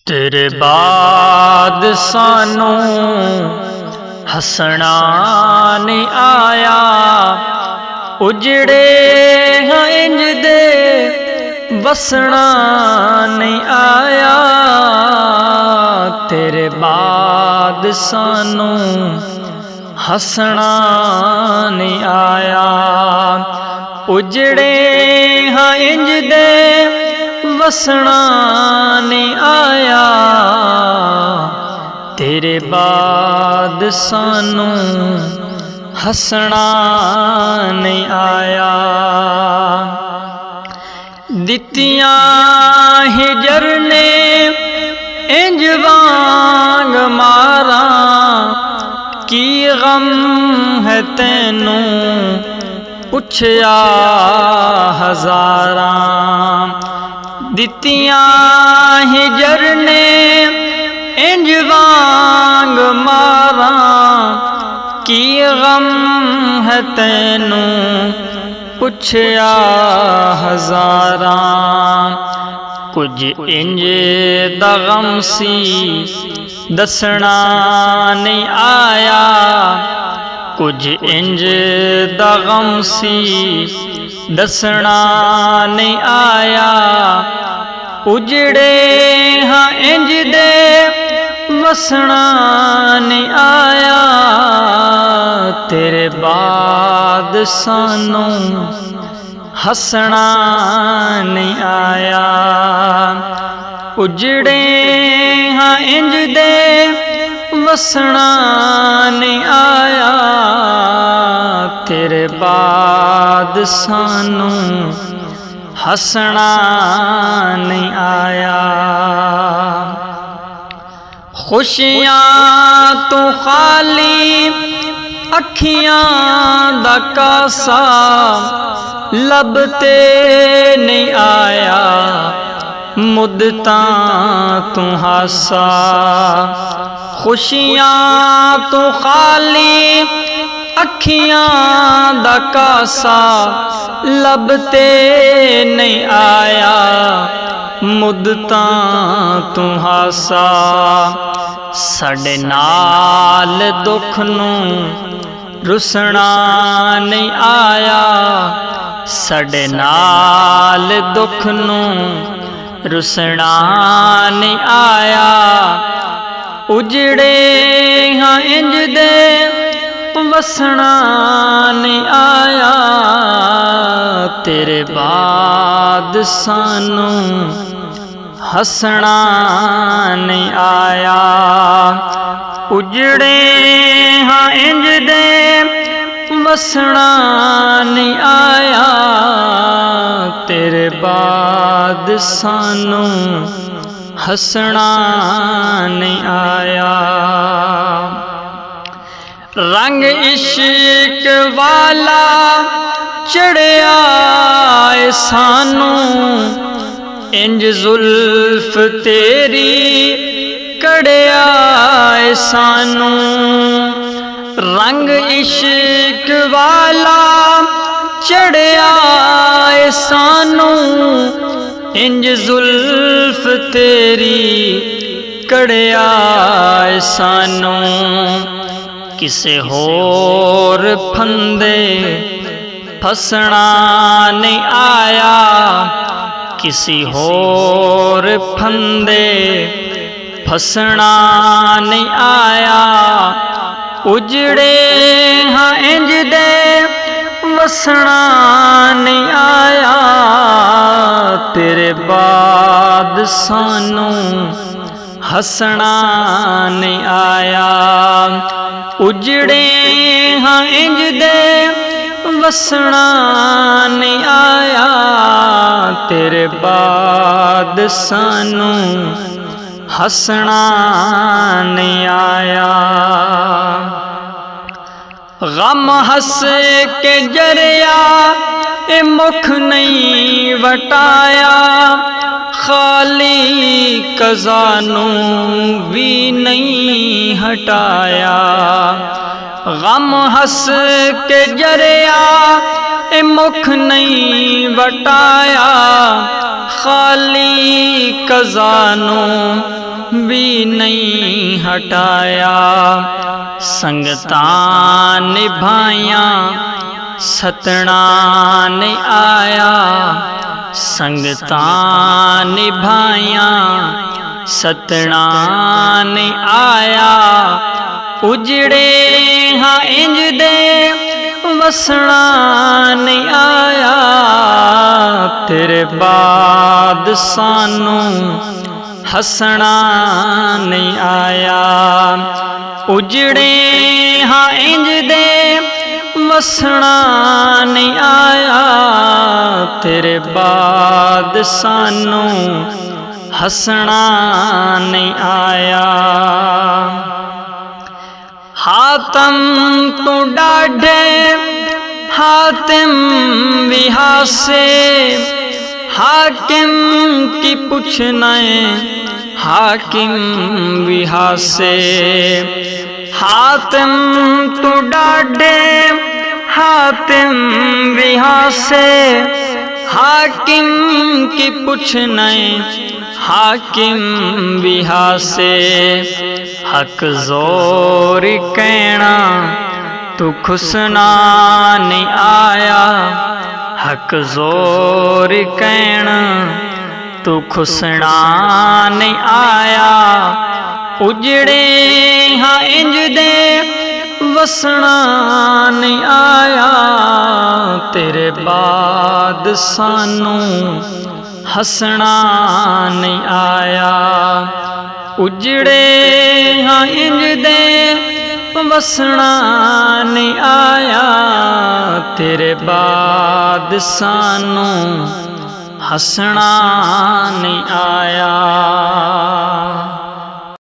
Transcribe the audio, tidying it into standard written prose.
तेरे बाद सानू हसना नहीं आया, उजड़े हैं इंज दे बसना नहीं आया। तेरे बाद सानू हसना नहीं आया, उजड़े हैं इंज दे वसना नहीं आया। तेरे बाद सानू हसना नहीं आया। दितियां हिजर ने इंज वांग मारा, की गम है तैनू पुछया हजारां। दितियां हिजर ने इंज वांग मारा, की गम है तैनू पुछया हजारां। कुछ इंज दा गम सी दसना नहीं आया, कुछ इंज दा गम सी दसना नहीं आया। उजड़े हाँ इंज दे वसना नहीं आया। तेरे बाद सानू हसना नहीं आया, उजड़े हाँ इंज दे वसना नहीं आया। तेरे बाद सानू हसना नहीं आया। खुशियां तो खाली अखियां दा कासा, लब ते नहीं आया मुद्दतां तू हासा। खुशियां तो खाली अखियां दा कासा, लब ते नहीं आया मुद्दतां तू हासा। साडे नाल दुख नू रुसना नहीं आया, साडे नाल दुख नू रुसना नहीं आया। उजड़े हाँ इंज दे वसना नहीं आया। तेरे बाद सानू हसना नहीं आया, उजड़े हाँ इंज दे वसना नहीं आया। तेरे बाद सानू हसना नहीं आया। रंग इश्क वाला चढ़िया सानू, इंज जुल्फ तेरी कड़िया सानू। रंग इश्क वाला चढ़िया सानू, इंज जुल्फ तेरी कड़िया सानू। किसे होर फंदे फसना नहीं आया, किसी होर फंदे फसना नहीं आया। उजड़े हाँ इंज दे वसना नहीं आया। तेरे बाद सानू हसना नहीं आया, उजड़े हाँ इंज दे वसना नहीं आया। तेरे बाद सानू हसना नहीं आया। गम हस के जरिया ए मुख नहीं वटाया, खाली कज़ानू भी नहीं हटाया। गम हंस के जरिया ए मुख नहीं वटाया, खाली कज़ानू भी नहीं हटाया। संगतां निभाइयां सतना नहीं आया। संगतां निभाइयां सतना नहीं आया। उजड़े हाँ इंज दे वसना नहीं आया। तेरे बाद सानू हसना नहीं आया। उजड़े हाँ इंज दे वसना नहीं आया। तेरे बाद सानू हसना नहीं आया। हातम तू डाढ़े हातिम भी हासे। हाकिम की पूछनाए हाकिम भी हासे। हातिम तू डाढ़े हातिम भी हासे। हाकिम की पूछनाए हाकिम भी हासे। हक जोर कहना तू खुसना नहीं आया। हक जोर कहना तू खुसना नहीं आया। उजड़े हाँ इंज दे वसना नहीं आया। तेरे बाद सानू हसना नहीं आया। उजड़े हाँ इंज दे वसना नहीं आया। तेरे बाद सानू हसना नहीं आया।